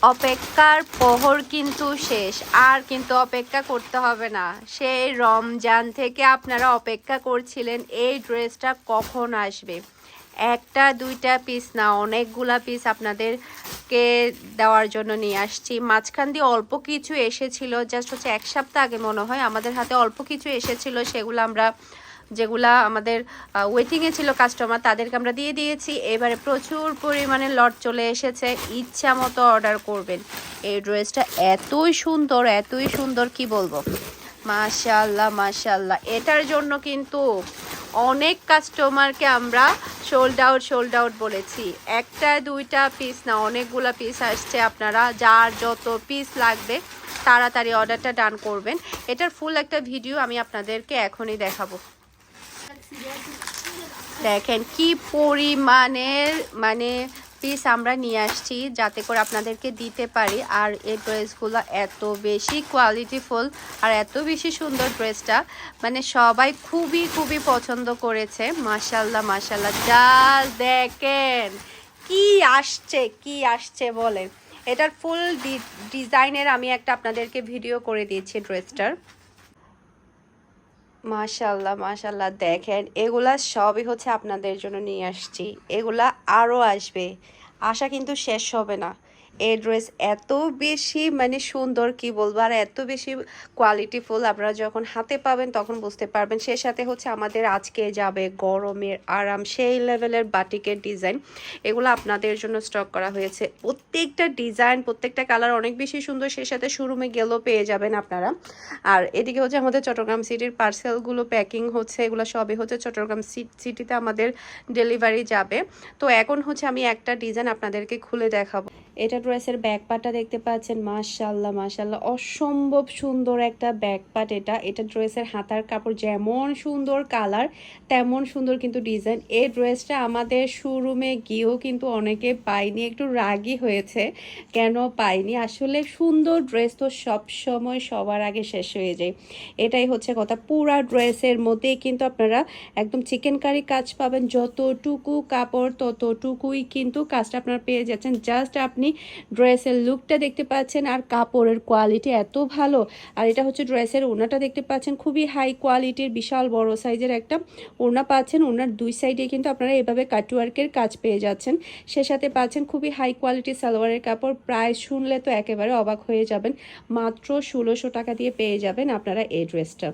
অপেক্ষার প্রহর কিন্তু শেষ, আর কিন্তু অপেক্ষা করতে হবে না। সেই রমজান থেকে আপনারা অপেক্ষা করছিলেন এই ড্রেসটা কখন আসবে। একটা দুইটা পিস না, অনেকগুলা পিস আপনাদেরকে দেওয়ার জন্য নিয়ে আসছি। মাঝখান দিয়ে অল্প কিছু এসেছিল, জাস্ট হচ্ছে 1 সপ্তাহ আগে মনে হয় আমাদের হাতে অল্প কিছু এসেছিল, সেগুলো আমরা যেগুলা আমাদের ওয়েটিংয়ে ছিল কাস্টমার তাদেরকে আমরা দিয়ে দিয়েছি। এবারে প্রচুর পরিমাণে লট চলে এসেছে, ইচ্ছা মতো অর্ডার করবেন। এই ড্রেসটা এতই সুন্দর কি বলবো, মাশাআল্লাহ মাশাআল্লাহ। এটার জন্য কিন্তু অনেক কাস্টমারকে আমরা সোল্ড আউট বলেছি। একটা দুইটা পিস না, অনেকগুলা পিস আসছে। আপনারা যার যত পিস লাগবে তাড়াতাড়ি অর্ডারটা ডান করবেন। এটার ফুল একটা ভিডিও আমি আপনাদেরকে এখনই দেখাবো। দেখেন কি পরিমাণের মানে পিস আমরা নিয়ে আসছি, যাতে করে আপনাদেরকে দিতে পারি। আর এই ড্রেসগুলো এত বেশি কোয়ালিটিফুল আর এত বেশি সুন্দর, ড্রেসটা মানে সবাই খুবই পছন্দ করেছে। মাশাআল্লাহ মাশাআল্লাহ, যা দেখেন কি আসছে বলেন। এটার ফুল ডিজাইনের আমি একটা আপনাদেরকে ভিডিও করে দিয়েছি ড্রেসটার। মাশাআল্লাহ মাশাআল্লাহ, দেখেন এগুলা সবই হচ্ছে আপনাদের জন্য নিয়ে আসছি। এগুলা আরও আসবে, আশা কিন্তু শেষ হবে না। এই ড্রেস এত বেশি মানে সুন্দর কি বলবো, আর এত বেশি কোয়ালিটিফুল। আপনারা যখন হাতে পাবেন তখন বুঝতে পারবেন। সে সাথে হচ্ছে আমাদের আজকে যাবে গরমের আরাম, সেই লেভেলের বাটিকের ডিজাইন। এগুলো আপনাদের জন্য স্টক করা হয়েছে। প্রত্যেকটা ডিজাইন প্রত্যেকটা কালার অনেক বেশি সুন্দর। সে সাথে শোরুমে গেলেও পেয়ে যাবেন আপনারা। আর এদিকে হচ্ছে আমাদের চট্টগ্রাম সিটির পার্সেলগুলো প্যাকিং হচ্ছে, এগুলো সবই হচ্ছে চট্টগ্রাম সিটিতে আমাদের ডেলিভারি যাবে। তো এখন হচ্ছে আমি একটা ডিজাইন আপনাদেরকে খুলে দেখাবো। এটা ড্রেসের ব্যাক পার্টটা দেখতে পাচ্ছেন, মাশাআল্লাহ মাশাআল্লাহ, অসম্ভব সুন্দর একটা ব্যাক পার্ট। এটা ড্রেসের হাতার কাপড় যেমন সুন্দর, কালার তেমন সুন্দর কিন্তু ডিজাইন। এই ড্রেসটা আমাদের শোরুমে গিয়েও কিন্তু অনেকে পাইনি, একটু রাগই হয়েছে কেন পাইনি। আসলে সুন্দর ড্রেস তো সব সময় সবার আগে শেষ হয়ে যায়, এটাই হচ্ছে কথা। পুরা ড্রেসের মধ্যেই কিন্তু আপনারা একদম চিকেন কারি কাজ পাবেন, যতটুকু কাপড় ততটুকুই কিন্তু কাজটা আপনারা পেয়ে যাচ্ছেন। জাস্ট আপনি ড্রেসের লুকটা দেখতে পাচ্ছেন আর কাপড়ের কোয়ালিটি এত ভালো। আর এটা হচ্ছে ড্রেসের ওড়নাটা দেখতে পাচ্ছেন, খুবই হাই কোয়ালিটির বিশাল বড় সাইজের একটা ওড়না পাচ্ছেন। ওড়নার দুই সাইডে কিন্তু আপনারা এভাবে কাটওয়ার্কের কাজ পেয়ে যাচ্ছেন। সে সাথে পাচ্ছেন খুবই হাই কোয়ালিটির সালোয়ারের কাপড়। প্রায় শুনলে তো একেবারে অবাক হয়ে যাবেন, মাত্র 1600 টাকা দিয়ে পেয়ে যাবেন আপনারা এই ড্রেসটা।